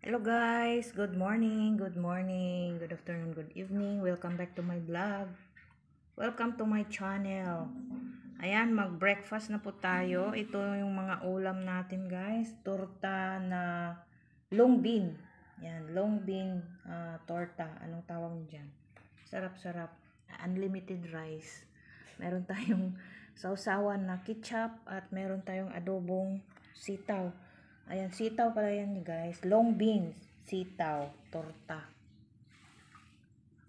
Hello guys, good morning, good afternoon, good evening. Welcome back to my vlog. Welcome to my channel. Ayan, mag-breakfast na po tayo. Ito yung mga ulam natin guys. Torta na long bean. Yan, long bean torta. Anong tawag niyo dyan? Sarap-sarap. Unlimited rice. Meron tayong sausawan na ketchup at meron tayong adobong sitaw. Ayan, sitaw pala yan guys. Long beans, sitaw, torta.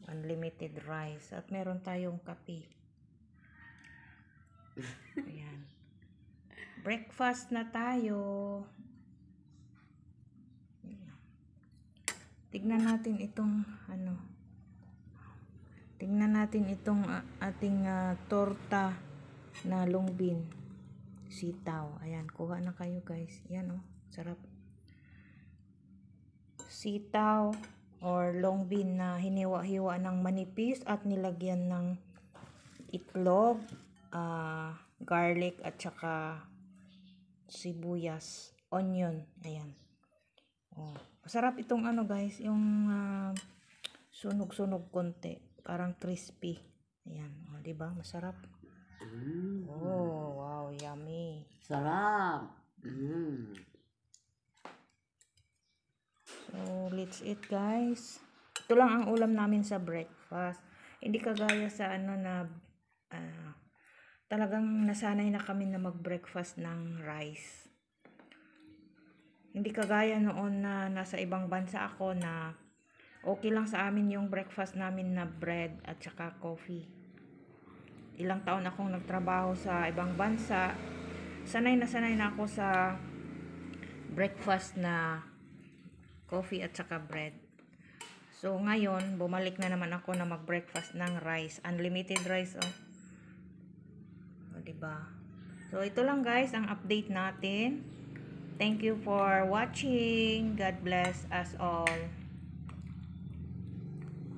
Unlimited rice. At meron tayong kape. Ayan. Breakfast na tayo. Tignan natin itong Tingnan natin itong ating torta na long bean, sitaw. Ayan, kuha na kayo guys. Ayan oh, sarap. Sitaw or long bean na hiniwa-hiwa ng manipis at nilagyan ng itlog, garlic at saka sibuyas, onion. Ayan. Oh, masarap itong guys, yung sunog-sunog konti, parang crispy. Ayan, oh, 'di ba? Masarap. Oh, wow, yummy. Sarap. So, let's eat guys. Ito lang ang ulam namin sa breakfast. Hindi kagaya sa talagang nasanay na kami na mag-breakfast ng rice. Hindi kagaya noon na nasa ibang bansa ako na okay lang sa amin yung breakfast namin na bread at saka coffee. Ilang taon akong nagtrabaho sa ibang bansa. Sanay na ako sa breakfast na coffee at saka bread. So ngayon, bumalik na naman ako na mag-breakfast ng rice. Unlimited rice oh. O, diba? So ito lang guys ang update natin. Thank you for watching. God bless us all.